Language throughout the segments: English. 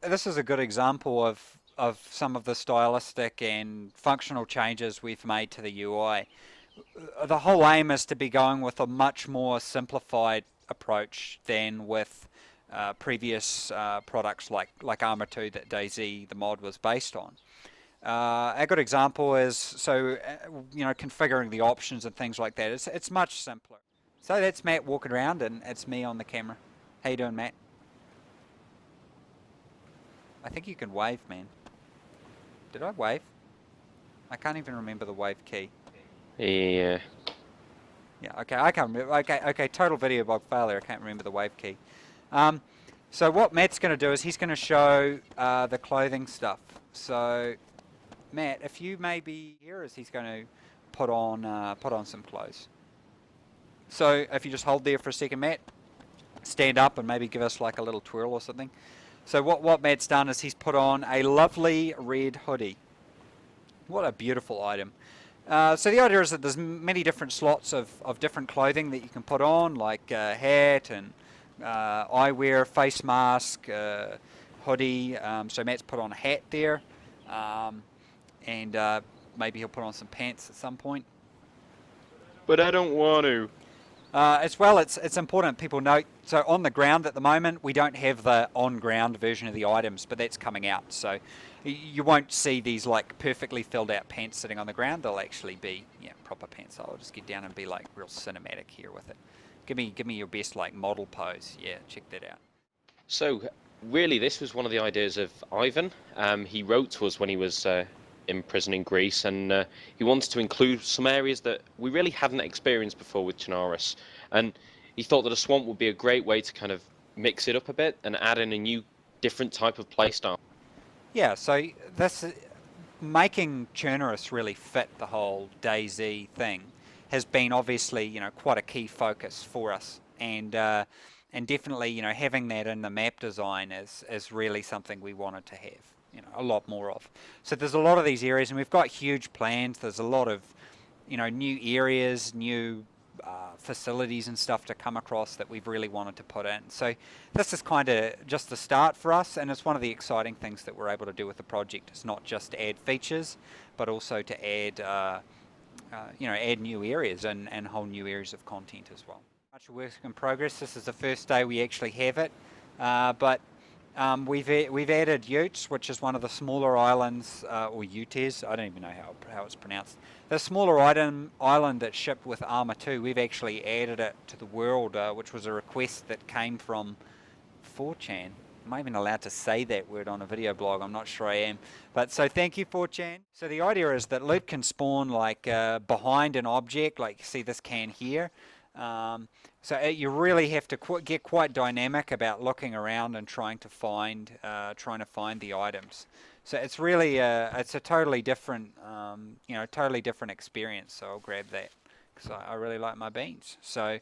this is a good example of some of the stylistic and functional changes we've made to the UI. The whole aim is to be going with a much more simplified approach than with previous products like Arma 2 that DayZ, the mod, was based on. A good example is, configuring the options and things like that. It's much simpler. So that's Matt walking around, and it's me on the camera. How you doing, Matt? I think you can wave, man. Did I wave? I can't even remember the wave key. Yeah. Yeah, okay, I can't remember. Okay, total video blog failure. I can't remember the wave key. So what Matt's going to do is he's going to show the clothing stuff. So, Matt, if you maybe here as he's going to put on some clothes. So if you just hold there for a second, Matt, stand up and maybe give us like a little twirl or something. So what Matt's done is he's put on a lovely red hoodie. What a beautiful item. So the idea is that there's many different slots of different clothing that you can put on, like hat and eyewear, face mask, hoodie. So Matt's put on a hat there, and maybe he'll put on some pants at some point. But I don't want to. As well, it's important people note, so on the ground at the moment, we don't have the on-ground version of the items, but that's coming out. So you won't see these like perfectly filled out pants sitting on the ground. They'll actually be proper pants. So I'll just get down and be like real cinematic here with it. Give me your best like model pose. Yeah, check that out. So really, this was one of the ideas of Ivan. He wrote to us when he was in prison in Greece, and he wanted to include some areas that we really hadn't experienced before with Chernarus. And he thought that a swamp would be a great way to kind of mix it up a bit and add in a new, different type of playstyle. Yeah, so this making Chernarus really fit the whole DayZ thing has been obviously quite a key focus for us, and definitely having that in the map design is really something we wanted to have a lot more of. So there's a lot of these areas, and we've got huge plans. There's a lot of new areas, new facilities and stuff to come across that we've really wanted to put in. So this is kind of just the start for us, and it's one of the exciting things that we're able to do with the project. It's not just to add features, but also to add add new areas and whole new areas of content as well. Much work in progress. This is the first day we actually have it, but we've added Utes, which is one of the smaller islands, or Utes, I don't even know how it's pronounced. The smaller island that shipped with Arma 2, we've actually added it to the world, which was a request that came from 4chan. Am I even allowed to say that word on a video blog? I'm not sure I am. But so thank you, 4chan. So the idea is that loot can spawn like behind an object, like you see this can here. So you really have to get quite dynamic about looking around and trying to find the items. So it's really it's a totally different totally different experience. So I'll grab that because I really like my beans. So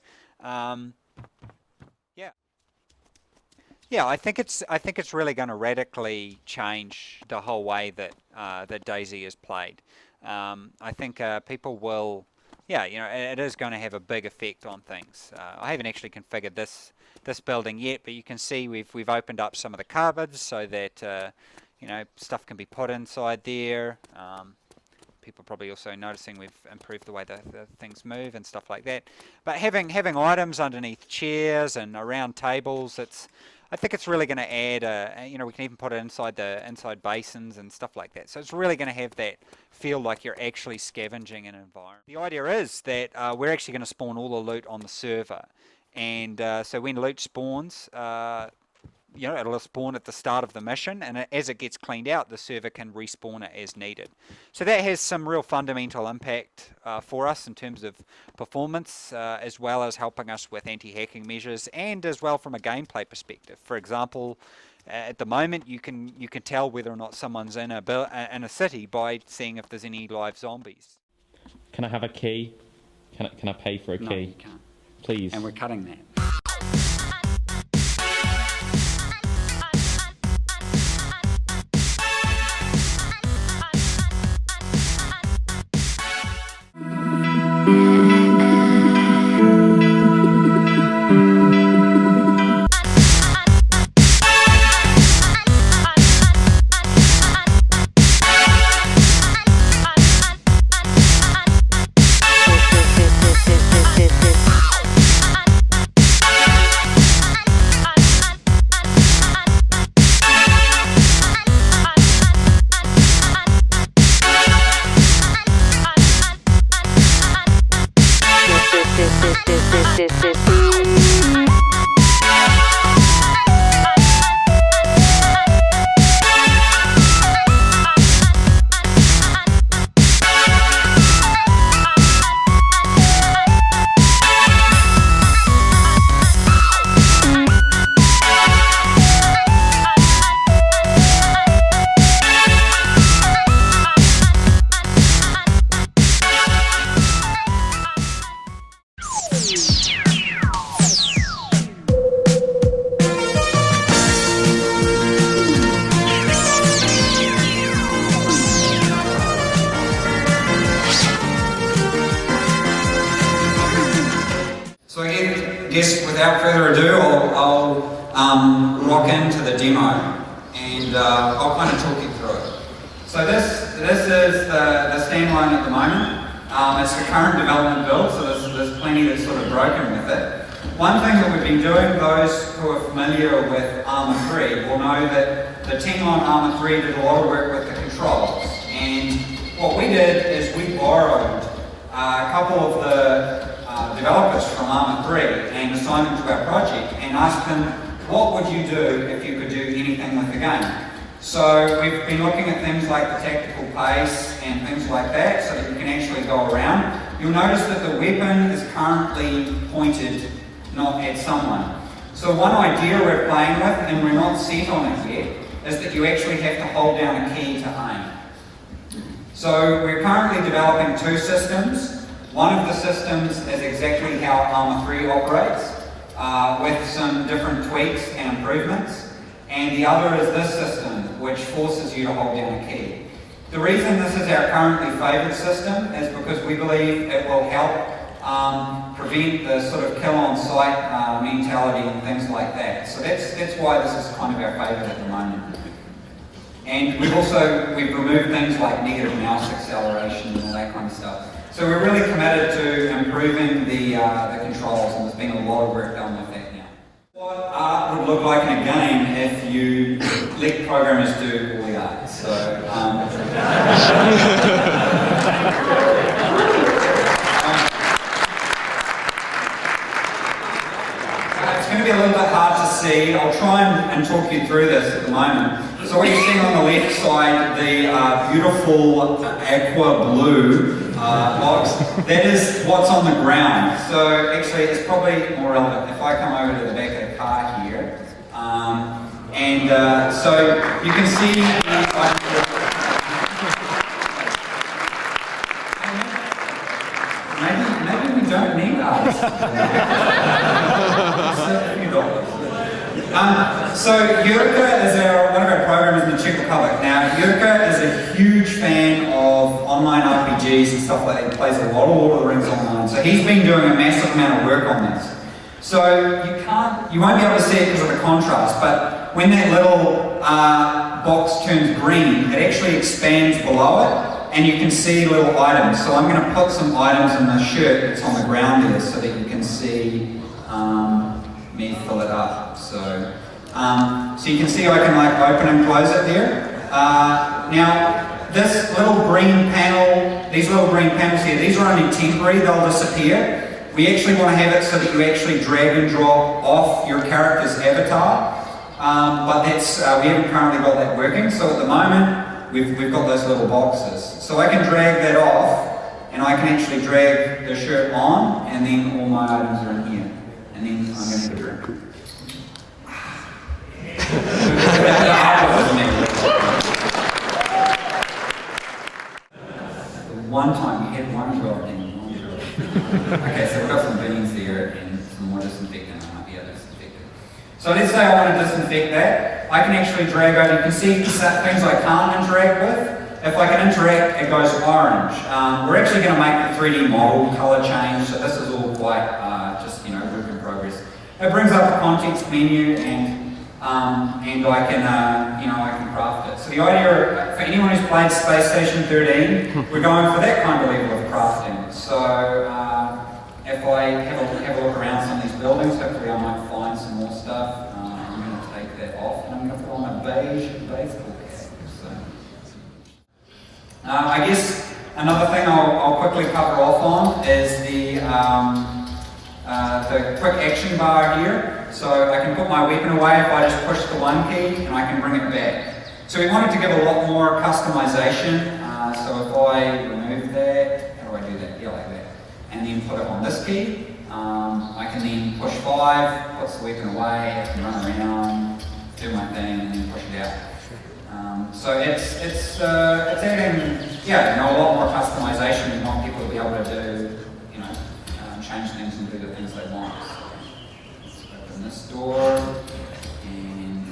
yeah, I think it's really going to radically change the whole way that that DayZ is played. I think people will. Yeah, it is going to have a big effect on things. I haven't actually configured this building yet, but you can see we've opened up some of the cupboards so that stuff can be put inside there. People are probably also noticing we've improved the way the things move and stuff like that. But having items underneath chairs and around tables, I think it's really going to add we can even put it inside basins and stuff like that. So it's really going to have that feel like you're actually scavenging an environment. The idea is that we're actually going to spawn all the loot on the server, and so when loot spawns, it'll spawn at the start of the mission, and as it gets cleaned out, the server can respawn it as needed. So that has some real fundamental impact for us in terms of performance, as well as helping us with anti-hacking measures, and as well from a gameplay perspective. For example, at the moment, you can tell whether or not someone's in a city by seeing if there's any live zombies. Can I have a key? Can I pay for a key? No, you can't. Please. And we're cutting that. without further ado, I'll rock into the demo, and I'll kind of talk you through it. So this is the standalone at the moment. It's the current development build, so there's plenty that's sort of broken with it. One thing that we've been doing, those who are familiar with Armour 3 will know that the team on Armour 3 did a lot of work with the controls. And what we did is we borrowed a couple of the developers from Armour 3 and assigned them to our project and asked them, what would you do if you could do anything with the game? So we've been looking at things like the tactical pace and things like that so that you can actually go around. You'll notice that the weapon is currently pointed not at someone. So one idea we're playing with, and we're not set on it yet, is that you actually have to hold down a key to aim. So we're currently developing two systems. One of the systems is exactly how Armour 3 operates, with some different tweaks and improvements. And the other is this system, which forces you to hold down a key. The reason this is our currently favoured system is because we believe it will help prevent the sort of kill on sight mentality and things like that. So that's why this is kind of our favourite at the moment. And we've removed things like negative mouse acceleration and all that kind of stuff. So we're really committed to improving the controls, and there's been a lot of work done with that now. What art would look like in a game if you let programmers do all the art. So it's going to be a little bit hard to see. I'll try and talk you through this at the moment. So what you're seeing on the left side, the beautiful aqua blue box, that is what's on the ground. So actually it's probably more relevant if I come over to the back of the car here. So you can see maybe we don't need art. So Jurka is one of our programmers in the Czech Republic. Now, Jurka is a huge fan of online RPGs and stuff like that. He plays a lot of Lord of the Rings online. So he's been doing a massive amount of work on this. So you won't be able to see it because of the contrast, but when that little box turns green, it actually expands below it, and you can see little items. So I'm going to put some items in the shirt that's on the ground there so that you can see me fill it up. So you can see I can like open and close it there. Now, this little green panel, these little green panels here, these are only temporary, they'll disappear. We actually want to have it so that you actually drag and drop off your character's avatar. But that's, we haven't currently got that working, so at the moment, we've got those little boxes. So I can drag that off, and I can actually drag the shirt on, and then all my items are in here. And then I'm going to get a drink. One time we had one job and one job. Okay, so we've got some beans there and some more disinfectant. I might be able to disinfect it. So let's say I want to disinfect that. I can actually drag over. You can see things I can't interact with. If I can interact, it goes orange. We're actually going to make the 3D model color change, so this is all quite just work in progress. It brings up a context menu and I can I can craft it. So the idea for anyone who's played Space Station 13, we're going for that kind of level of crafting. So if I have a look around some of these buildings, hopefully I might find some more stuff. I'm going to take that off and I'm going to put on a beige baseball cap. So, I guess another thing I'll quickly cover off on is the quick action bar here. So I can put my weapon away if I just push the one key and I can bring it back. So we wanted to give a lot more customization. So if I remove that, how do I do that? Yeah, like that. And then put it on this key. I can then push 5, puts the weapon away, I can run around, do my thing, and then push it out. So it's adding a lot more customization. We want people to be able to do, change things and do the things they want. So let's open this door, and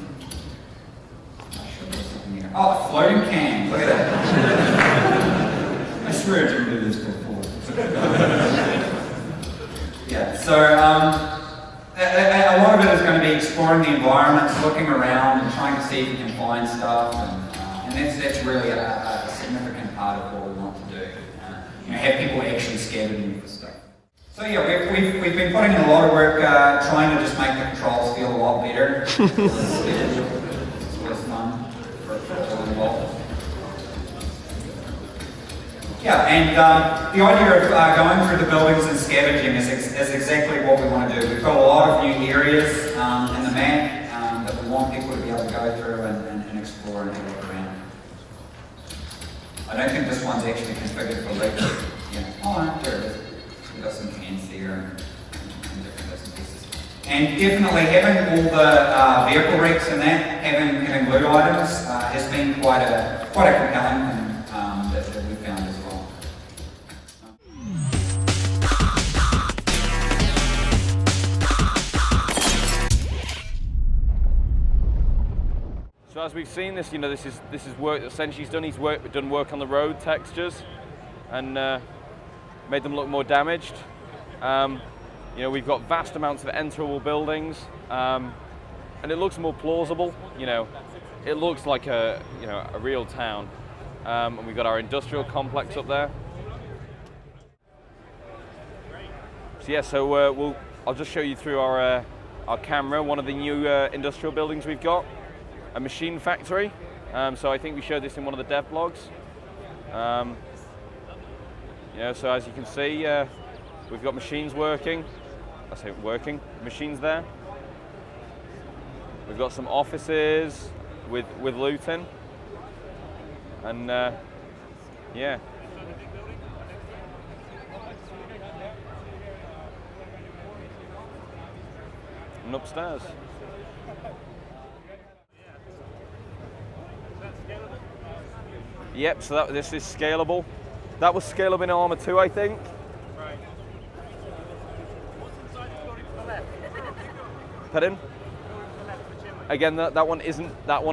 I should do something here. Oh, a floating can, look at that. I swear I didn't do this before. Yeah, so going to be exploring the environments, looking around and trying to see if you can find stuff, and that's really a significant part of what we want to do. Have people actually scavenging for stuff. So yeah, we've been putting in a lot of work trying to just make the controls feel a lot better. It's always fun for all involved. Yeah, and the idea of going through the buildings and scavenging is exactly what we want to do. We've got a lot of new areas in the map that we want people to be able to go through and explore and have a look around. I don't think this one's actually configured for electric. Yeah. Oh, no, there it is. We've got some cans there and different bits and pieces. And definitely having all the vehicle wrecks and that, having loot items has been quite a compelling thing that we found as well. So as we've seen this, this is work that Senshi's done. He's done work on the road textures and made them look more damaged. We've got vast amounts of enterable buildings, and it looks more plausible. It looks like a real town. And we've got our industrial complex up there. So yeah, I'll just show you through our camera one of the new industrial buildings we've got. A machine factory. So I think we showed this in one of the dev blogs. So as you can see, we've got machines working. I say working, machines there. We've got some offices with looting. And yeah. And upstairs. Yep, so this is scalable. That was scalable in Arma 2, I think. Right. What's inside the building to the left? Pardon? To the left of the chimney. Again, that one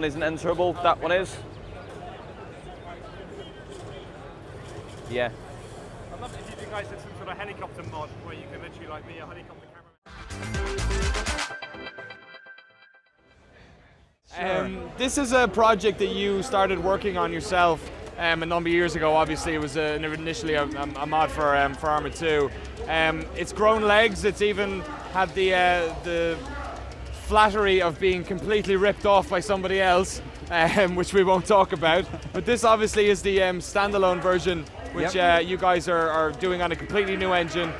isn't enterable. That one is. Yeah. I'd love it if you guys did some sort of helicopter mod where you can literally like be a helicopter cameraman. This is a project that you started working on yourself a number of years ago. Obviously, it was initially a mod for Arma 2. It's grown legs. It's even had the flattery of being completely ripped off by somebody else, which we won't talk about. But this obviously is the standalone version, which you guys are doing on a completely new engine.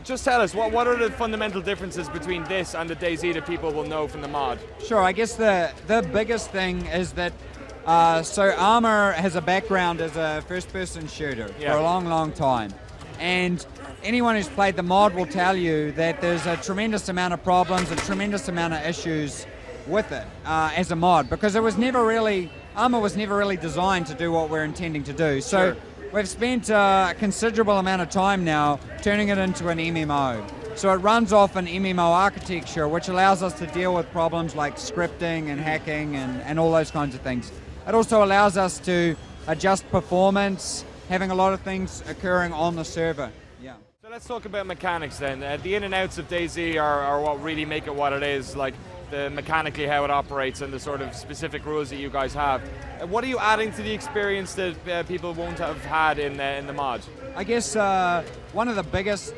Just tell us, what are the fundamental differences between this and the DayZ that people will know from the mod? Sure, I guess the biggest thing is that so Arma has a background as a first-person shooter for a long time. And anyone who's played the mod will tell you that there's a tremendous amount of problems, a tremendous amount of issues with it as a mod, because Arma was never really designed to do what we're intending to do. So we've spent a considerable amount of time now turning it into an MMO. So it runs off an MMO architecture, which allows us to deal with problems like scripting and hacking and all those kinds of things. It also allows us to adjust performance, having a lot of things occurring on the server. Yeah. So let's talk about mechanics then. The in and outs of DayZ are what really make it what it is, like mechanically how it operates and the sort of specific rules that you guys have. What are you adding to the experience that people won't have had in the mod? I guess one of the biggest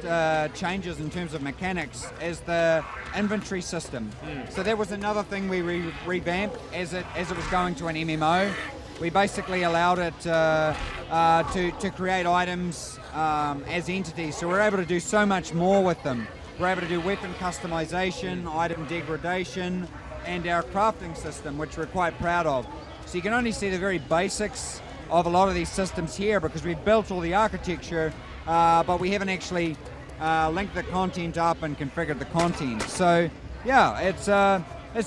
changes in terms of mechanics is the inventory system. So that was another thing we revamped as it was going to an MMO. We basically allowed it to create items as entities, so we're able to do so much more with them. We're able to do weapon customization, item degradation, and our crafting system, which we're quite proud of. So you can only see the very basics of a lot of these systems here because we've built all the architecture, but we haven't actually linked the content up and configured the content. So yeah, it's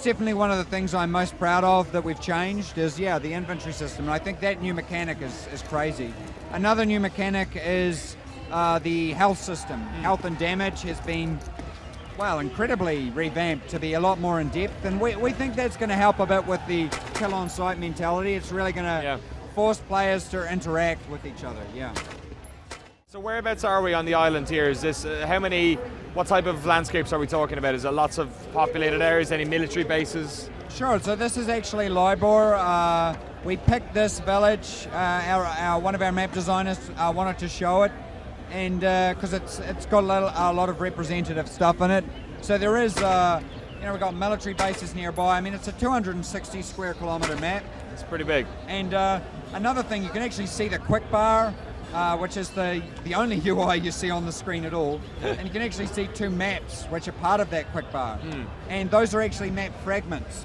definitely one of the things I'm most proud of that we've changed is, the inventory system. And I think that new mechanic is crazy. Another new mechanic is the health system. Health and damage has been, incredibly revamped to be a lot more in depth. And we think that's going to help a bit with the kill on sight mentality. It's really going to force players to interact with each other, So whereabouts are we on the island here? Is this what type of landscapes are we talking about? Is there lots of populated areas, any military bases? Sure, so this is actually Libor. We picked this village, one of our map designers wanted to show it, and because it's got a lot of representative stuff in it. So there is, we've got military bases nearby. I mean, it's a 260 square kilometre map. It's pretty big. And another thing, you can actually see the quick bar, which is the only UI you see on the screen at all. And you can actually see 2 maps, which are part of that quick bar. And those are actually map fragments.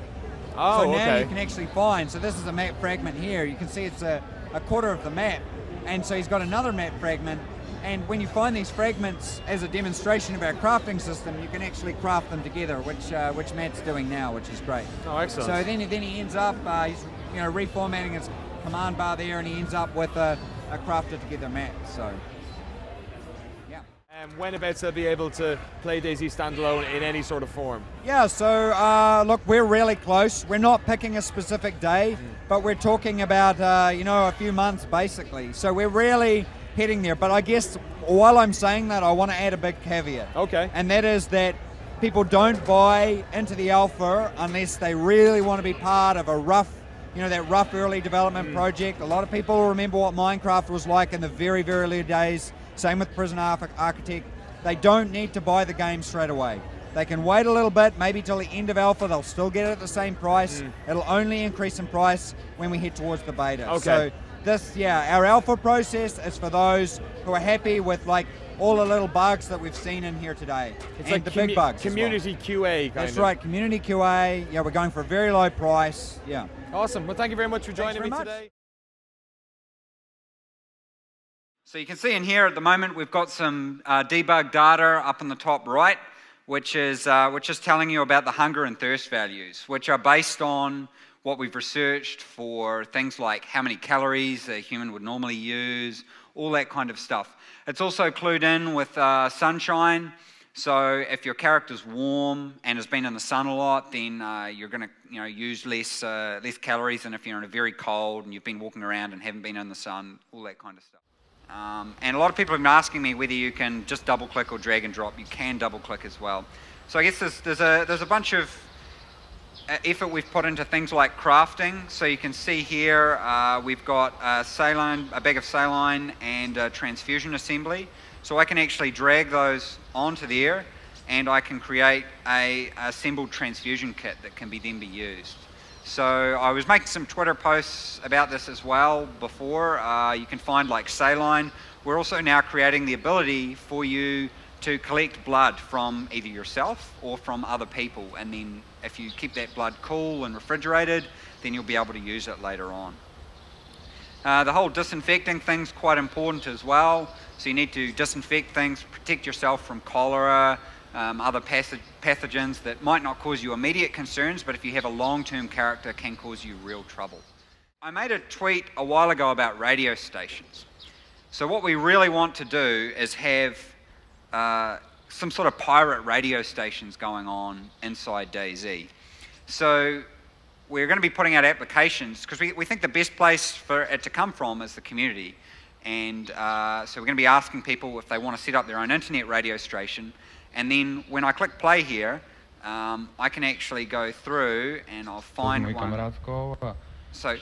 Oh, so now okay. you can actually find, so this is a map fragment here. You can see it's a quarter of the map. And so he's got another map fragment. And when you find these fragments as a demonstration of our crafting system, you can actually craft them together, which Matt's doing now, which is great. Oh, excellent. So then he ends up, he's reformatting his command bar there, and he ends up with a crafted together map. So, yeah. Whenabouts they'll be able to play DayZ Standalone in any sort of form? Yeah, so look, we're really close. We're not picking a specific day, but we're talking about, a few months basically. So we're really heading there. But I guess while I'm saying that, I want to add a big caveat. Okay. And that is that people don't buy into the alpha unless they really want to be part of a rough, that rough early development project. A lot of people remember what Minecraft was like in the very, very early days. Same with Prison Architect. They don't need to buy the game straight away. They can wait a little bit, maybe till the end of alpha. They'll still get it at the same price. It'll only increase in price when we head towards the beta. Okay. So our alpha process is for those who are happy with all the little bugs that we've seen in here today. It's and like the big bugs. community QA kind That's of. right, community QA. Yeah, we're going for a very low price. Yeah. Awesome. Well, thank you very much for joining very me much. today. So you can see in here at the moment we've got some debug data up in the top right, which is telling you about the hunger and thirst values, which are based on what we've researched for things like how many calories a human would normally use, all that kind of stuff. It's also clued in with sunshine. So if your character's warm and has been in the sun a lot, then you're going to use less calories than if you're in a very cold and you've been walking around and haven't been in the sun, all that kind of stuff. And a lot of people have been asking me whether you can just double click or drag and drop. You can double click as well. So I guess there's a bunch of effort we've put into things like crafting. So you can see here we've got a bag of saline and a transfusion assembly. So I can actually drag those onto there and I can create a assembled transfusion kit that can then be used. So I was making some Twitter posts about this as well before. You can find saline. We're also now creating the ability for you to collect blood from either yourself or from other people, and then if you keep that blood cool and refrigerated, then you'll be able to use it later on. The whole disinfecting thing's quite important as well. So you need to disinfect things, protect yourself from cholera, other pathogens that might not cause you immediate concerns, but if you have a long-term character, can cause you real trouble. I made a tweet a while ago about radio stations. So what we really want to do is have some sort of pirate radio stations going on inside DayZ. So we're going to be putting out applications because we think the best place for it to come from is the community. And so we're going to be asking people if they want to set up their own internet radio station. And then when I click play here, I can actually go through and I'll find one. So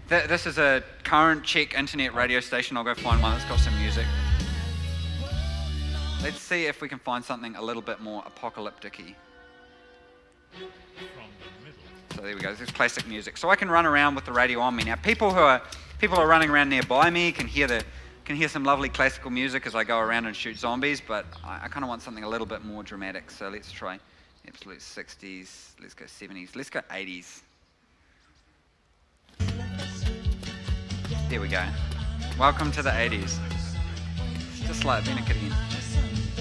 this is a current Czech internet radio station. I'll go find one that's got some music. Let's see if we can find something a little bit more apocalyptic-y. So there we go, this is classic music. So I can run around with the radio on me. Now people who are running around nearby me can hear some lovely classical music as I go around and shoot zombies, but I kind of want something a little bit more dramatic. So let's try absolute 60s, let's go 70s, let's go 80s. There we go. Welcome to the 80s. Just like being a kid again.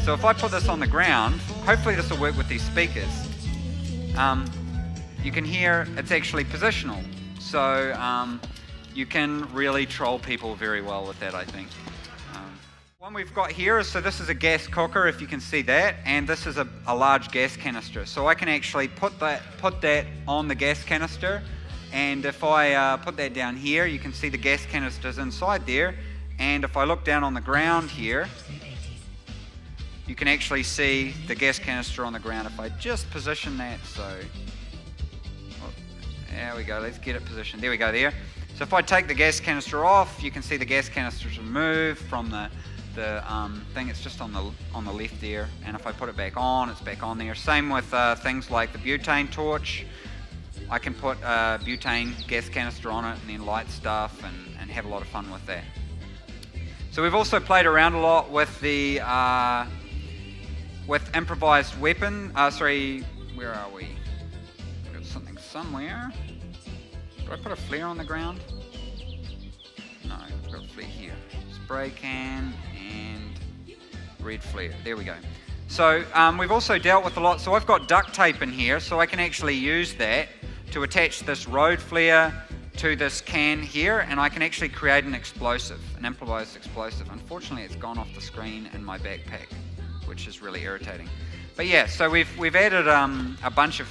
So if I put this on the ground, hopefully this will work with these speakers. You can hear it's actually positional. So you can really troll people very well with that, I think. One we've got here is, so this is a gas cooker, if you can see that, and this is a large gas canister. So I can actually put that on the gas canister, and if I put that down here, you can see the gas canister's inside there, And if I look down on the ground here, you can actually see the gas canister on the ground. If I just position that, so, oh, there we go, let's get it positioned. There we go, there. So if I take the gas canister off, you can see the gas canister's removed from the thing. It's just on the left there. And if I put it back on, it's back on there. Same with things like the butane torch. I can put a butane gas canister on it and then light stuff and have a lot of fun with that. So we've also played around a lot with the with improvised weapon. Where are we? We've got something somewhere. Did I put a flare on the ground? No, I've got a flare here. Spray can and red flare. There we go. So we've also dealt with a lot. So I've got duct tape in here, so I can actually use that to attach this road flare to this can here, and I can actually create an explosive, an improvised explosive. Unfortunately, it's gone off the screen in my backpack, which is really irritating. But yeah, so we've added a bunch of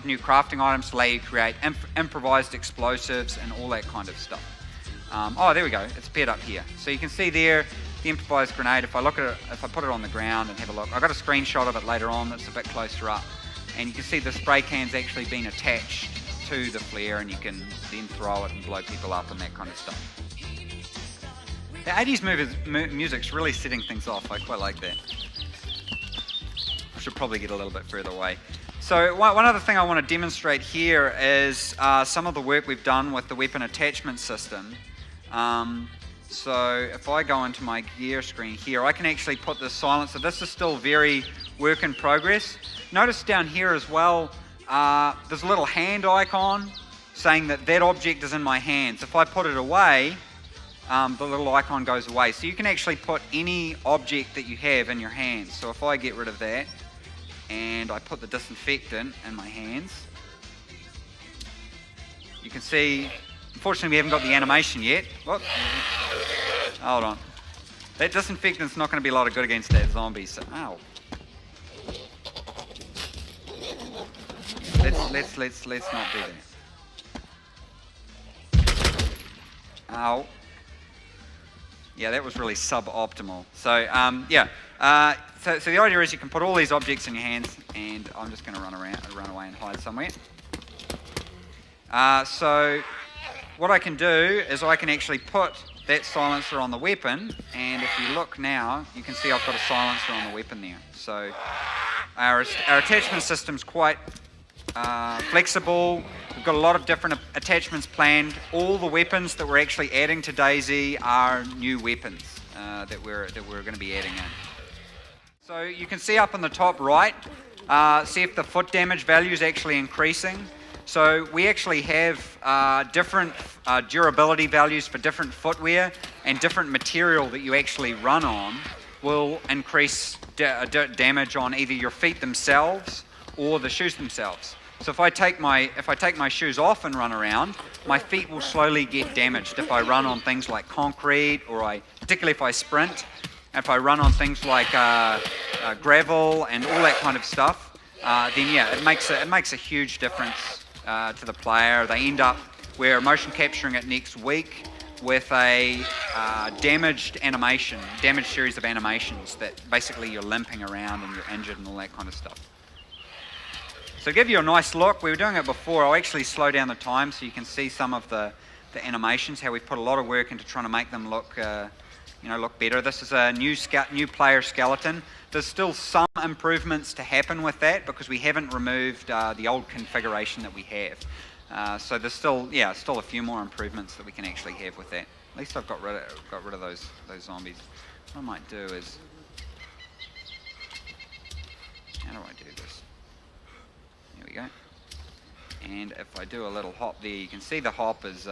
new crafting items to allow you to create improvised explosives and all that kind of stuff. Oh, there we go. It's paired up here. So you can see there the improvised grenade. If I look at it, if I put it on the ground and have a look, I got a screenshot of it later on that's a bit closer up, and you can see the spray can's actually been attached to the flare, and you can then throw it and blow people up and that kind of stuff. The 80s music's really setting things off. I quite like that. I should probably get a little bit further away. So one other thing I want to demonstrate here is some of the work we've done with the weapon attachment system. So if I go into my gear screen here, I can actually put the silencer. This is still very work in progress. Notice down here as well, there's a little hand icon saying that that object is in my hands. If I put it away, the little icon goes away. So you can actually put any object that you have in your hands. So if I get rid of that and I put the disinfectant in my hands, you can see, unfortunately we haven't got the animation yet. Whoop. Hold on. That disinfectant's not going to be a lot of good against that zombie, so, ow. Let's not do that. Ow. Yeah, that was really suboptimal. So, yeah. So the idea is you can put all these objects in your hands, and I'm just going to run away and hide somewhere. So what I can do is I can actually put that silencer on the weapon, and if you look now, you can see I've got a silencer on the weapon there. So our attachment system's quite flexible. We've got a lot of different attachments planned. All the weapons that we're actually adding to DayZ are new weapons that we're going to be adding in. So you can see up in the top right, see if the foot damage value is actually increasing. So we actually have different durability values for different footwear, and different material that you actually run on will increase damage on either your feet themselves or the shoes themselves. So if I take my shoes off and run around, my feet will slowly get damaged. If I run on things like concrete, or particularly if I sprint, if I run on things like gravel and all that kind of stuff, then yeah, it makes a huge difference to the player. They end up, we're motion capturing it next week with a damaged series of animations that basically you're limping around and you're injured and all that kind of stuff. So to give you a nice look, we were doing it before. I'll actually slow down the time so you can see some of the animations, how we've put a lot of work into trying to make them look look better. This is a new player skeleton. There's still some improvements to happen with that because we haven't removed the old configuration that we have. So there's still a few more improvements that we can actually have with that. At least I've got rid of those zombies. What I might do is, how do I do this? There we go. And if I do a little hop there, you can see the hop is.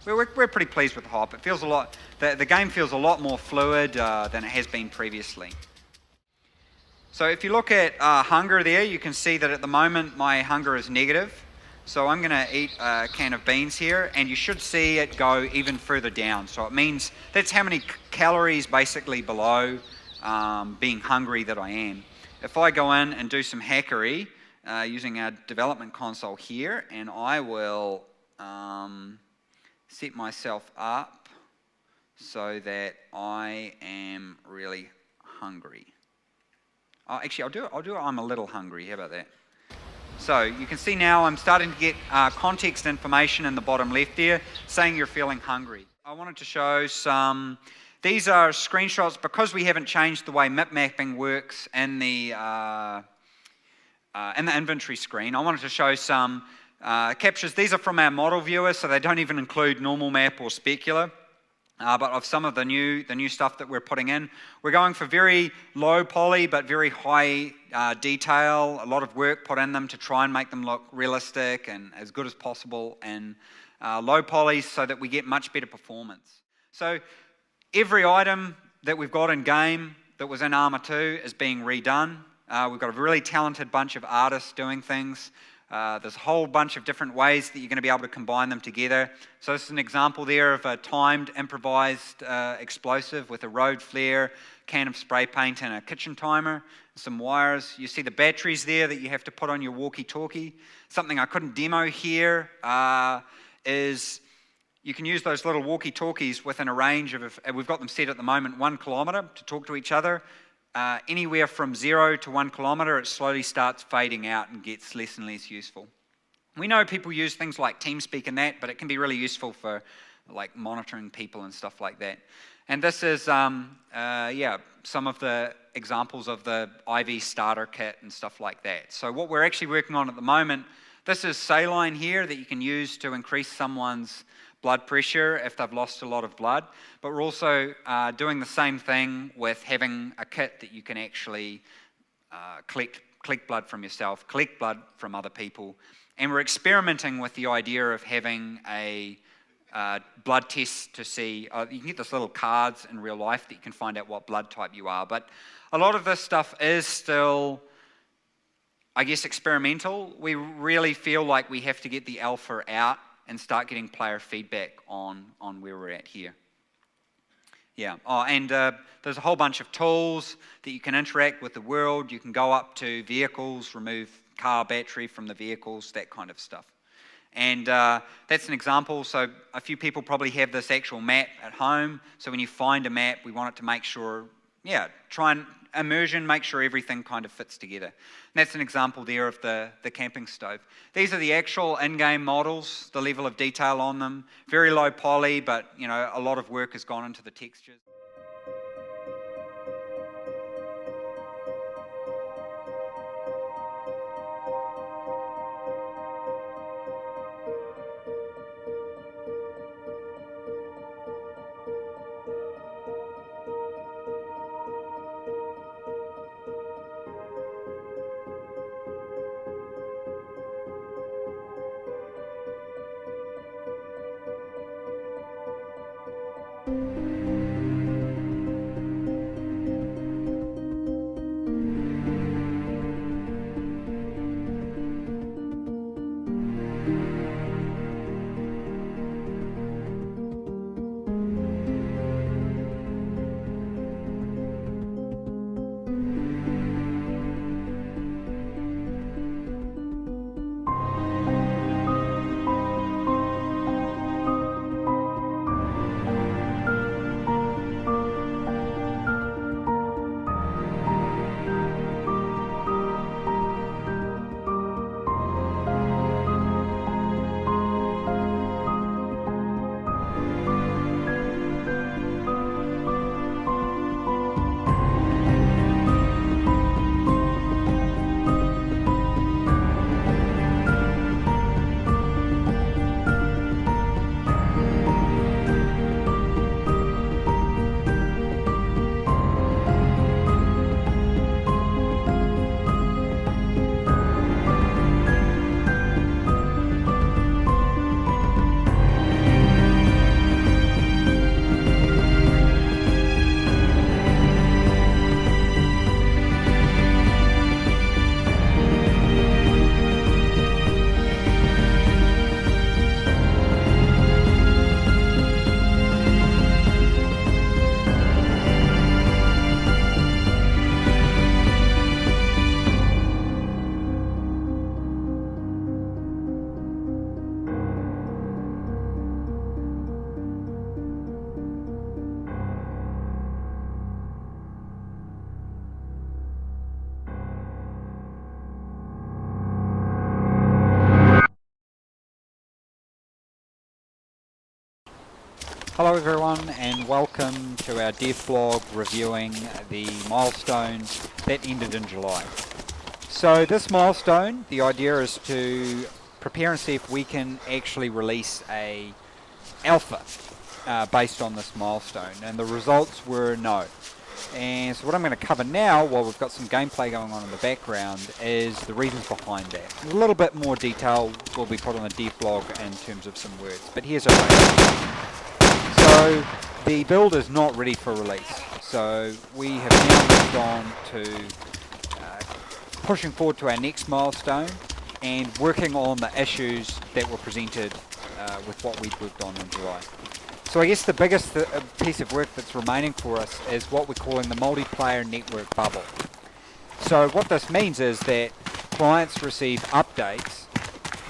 We're pretty pleased with the hop. It feels a lot. The game feels a lot more fluid than it has been previously. So if you look at hunger there, you can see that at the moment my hunger is negative. So I'm going to eat a can of beans here, and you should see it go even further down. So it means that's how many calories basically below being hungry that I am. If I go in and do some hackery using our development console here, and I will set myself up so that I am really hungry. Oh, actually, I'll do I'm a little hungry. How about that? So you can see now I'm starting to get context information in the bottom left there saying you're feeling hungry. I wanted to show some, these are screenshots because we haven't changed the way mip mapping works in the inventory screen. I wanted to show some captures. These are from our model viewer, so they don't even include normal map or specular. But of some of the new stuff that we're putting in, we're going for very low poly but very high detail. A lot of work put in them to try and make them look realistic and as good as possible, and low poly so that we get much better performance. So every item that we've got in game that was in Arma 2 is being redone. We've got a really talented bunch of artists doing things. There's a whole bunch of different ways that you're going to be able to combine them together. So this is an example there of a timed improvised explosive with a road flare, can of spray paint and a kitchen timer, some wires. You see the batteries there that you have to put on your walkie-talkie. Something I couldn't demo here is you can use those little walkie-talkies within a range of, we've got them set at the moment, 1 kilometre to talk to each other. Anywhere from 0 to 1 kilometre, it slowly starts fading out and gets less and less useful. We know people use things like TeamSpeak and that, but it can be really useful for like monitoring people and stuff like that. And this is, some of the examples of the IV starter kit and stuff like that. So what we're actually working on at the moment, this is saline here that you can use to increase someone's blood pressure if they've lost a lot of blood, but we're also doing the same thing with having a kit that you can actually collect blood from yourself, collect blood from other people, and we're experimenting with the idea of having a blood test to see, you can get this little cards in real life that you can find out what blood type you are, but a lot of this stuff is still, I guess, experimental. We really feel like we have to get the alpha out and start getting player feedback on where we're at here. Yeah, and there's a whole bunch of tools that you can interact with the world. You can go up to vehicles, remove car battery from the vehicles, that kind of stuff. And that's an example. So a few people probably have this actual map at home. So when you find a map, we want it to make sure, try and immersion, make sure everything kind of fits together. And that's an example there of the camping stove. These are the actual in-game models, the level of detail on them. Very low poly, but a lot of work has gone into the textures. Hello everyone and welcome to our dev blog reviewing the milestone that ended in July. So this milestone, the idea is to prepare and see if we can actually release a alpha based on this milestone, and the results were no. And so what I'm going to cover now, while we've got some gameplay going on in the background, is the reasons behind that. A little bit more detail will be put on the dev blog in terms of some words, but here's a breakdown. So the build is not ready for release. So we have now moved on to pushing forward to our next milestone and working on the issues that were presented with what we'd worked on in July. So I guess the biggest piece of work that's remaining for us is what we're calling the multiplayer network bubble. So what this means is that clients receive updates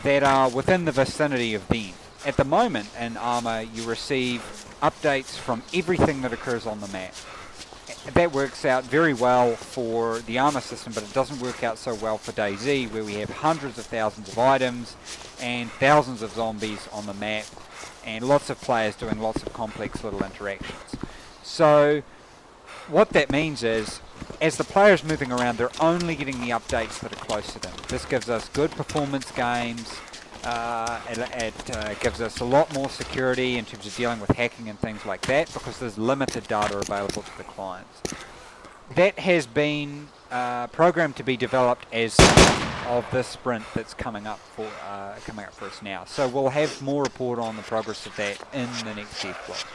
that are within the vicinity of them. At the moment in Arma, you receive updates from everything that occurs on the map. That works out very well for the Arma system, but it doesn't work out so well for DayZ, where we have hundreds of thousands of items and thousands of zombies on the map, and lots of players doing lots of complex little interactions. So what that means is, as the player's moving around, they're only getting the updates that are close to them. This gives us good performance games. It gives us a lot more security in terms of dealing with hacking and things like that, because there's limited data available to the clients. That has been programmed to be developed as of this sprint that's coming up for us now. So we'll have more report on the progress of that in the next dev blog.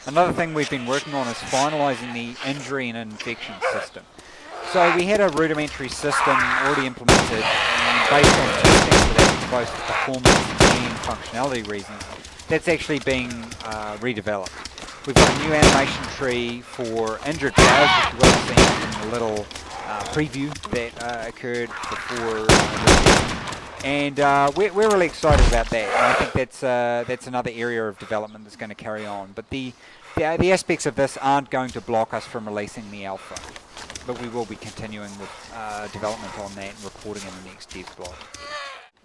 Another thing we've been working on is finalising the injury and infection system. So we had a rudimentary system already implemented, and based on testing for that, for both performance and functionality reasons, that's actually being redeveloped. We've got a new animation tree for injured players, which you will have seen in the little preview that occurred before and we're really excited about that. And I think that's another area of development that's going to carry on. But the aspects of this aren't going to block us from releasing the alpha, but we will be continuing with development on that and reporting in the next dev blog.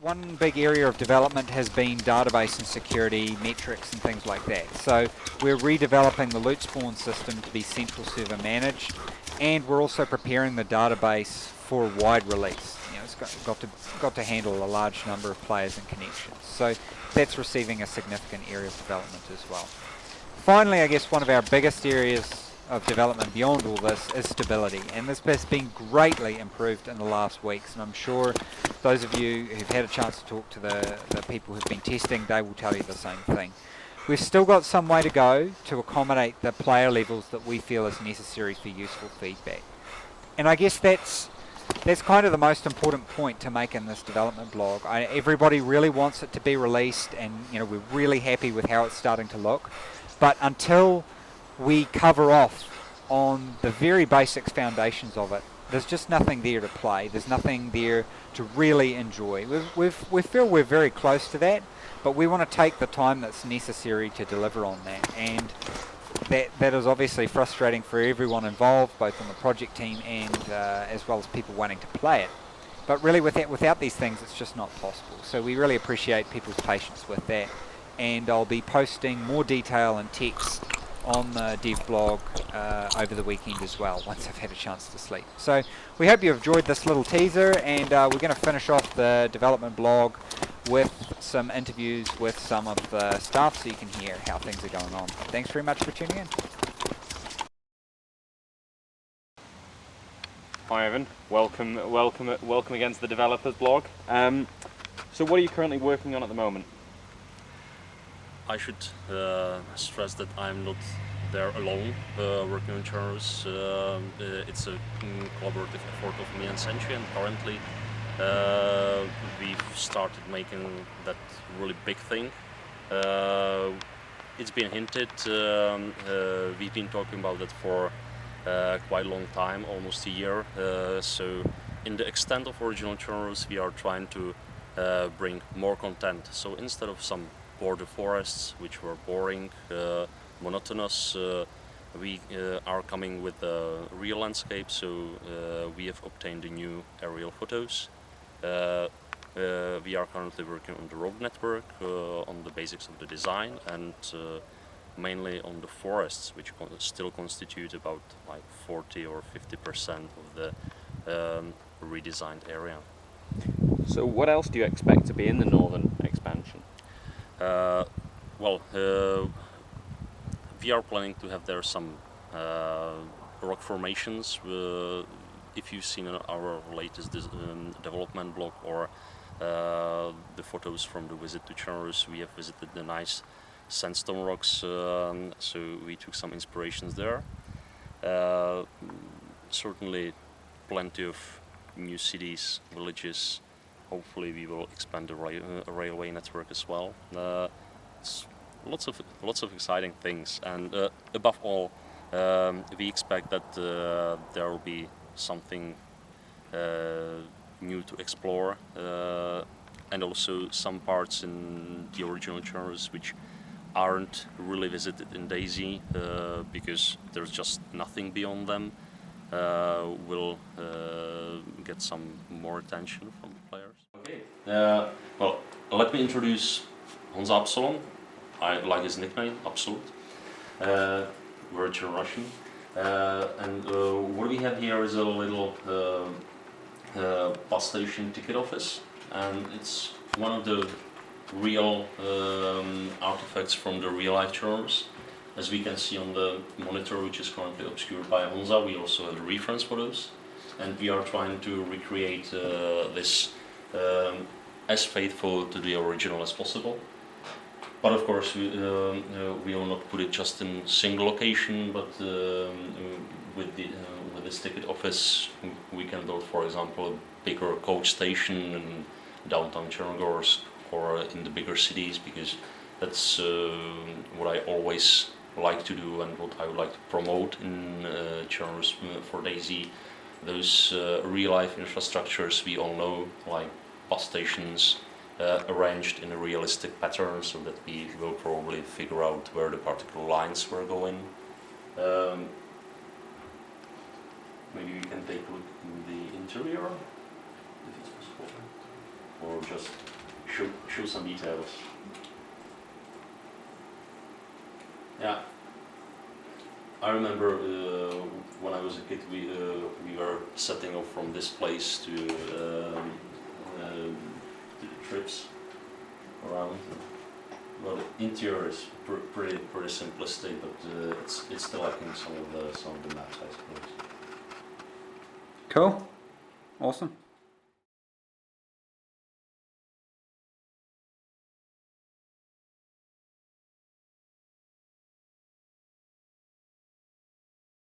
One big area of development has been database and security metrics and things like that. So we're redeveloping the loot spawn system to be central server managed, and we're also preparing the database for a wide release. You know, it's got to handle a large number of players and connections. So that's receiving a significant area of development as well. Finally, I guess one of our biggest areas of development beyond all this is stability, and this has been greatly improved in the last weeks, and I'm sure those of you who've had a chance to talk to the people who've been testing, they will tell you the same thing. We've still got some way to go to accommodate the player levels that we feel is necessary for useful feedback, and I guess that's kind of the most important point to make in this development blog. Everybody really wants it to be released, and you know, we're really happy with how it's starting to look, but until we cover off on the very basics foundations of it, there's just nothing there to play. There's nothing there to really enjoy. We feel we're very close to that, but we want to take the time that's necessary to deliver on that. And that is obviously frustrating for everyone involved, both on the project team and as well as people wanting to play it. But really, without these things, it's just not possible. So we really appreciate people's patience with that. And I'll be posting more detail and text on the dev blog over the weekend as well, once I've had a chance to sleep. So we hope you enjoyed this little teaser, and we're going to finish off the development blog with some interviews with some of the staff so you can hear how things are going on. Thanks very much for tuning in. Hi Evan, welcome again to the developers blog. So what are you currently working on at the moment? I should stress that I'm not there alone working on channels. It's a collaborative effort of me and Senshi, and currently we've started making that really big thing. It's been hinted, we've been talking about that for quite a long time, almost a year. So in the extent of original channels, we are trying to bring more content. So instead of some border forests, which were boring, monotonous, we are coming with a real landscape, so we have obtained the new aerial photos. we are currently working on the road network, on the basics of the design, and mainly on the forests, which still constitute about like 40 or 50% of the redesigned area. So what else do you expect to be in the northern expansion? Well, we are planning to have there some rock formations. If you've seen our latest development blog or the photos from the visit to Chernarus, we have visited the nice sandstone rocks, so we took some inspirations there. Certainly plenty of new cities, villages. Hopefully we will expand the railway network as well. It's lots of exciting things, and above all, we expect that there will be something new to explore, and also some parts in the original Chernarus which aren't really visited in DayZ, because there's just nothing beyond them. Will get some more attention from the players. Okay. Well, let me introduce Honza Absalon. I like his nickname, Absolute. Virgin Russian. And what we have here is a little bus station ticket office, and it's one of the real artifacts from the real life Chernarus. As we can see on the monitor, which is currently obscured by Honza, we also have the reference photos, and we are trying to recreate this as faithful to the original as possible. But of course, we will not put it just in a single location, but with this ticket office, we can build, for example, a bigger coach station in downtown Chernogorsk or in the bigger cities, because that's what I always like to do and what I would like to promote in Chernarus for DayZ. Those real-life infrastructures we all know, like bus stations, arranged in a realistic pattern, so that we will probably figure out where the particular lines were going. Maybe we can take a look in the interior, if it's possible, or just show some details. Yeah, I remember when I was a kid, we were setting off from this place to trips around. Well, the interior is pretty simplistic, but it's still lacking some of the maps, I suppose. Cool, awesome.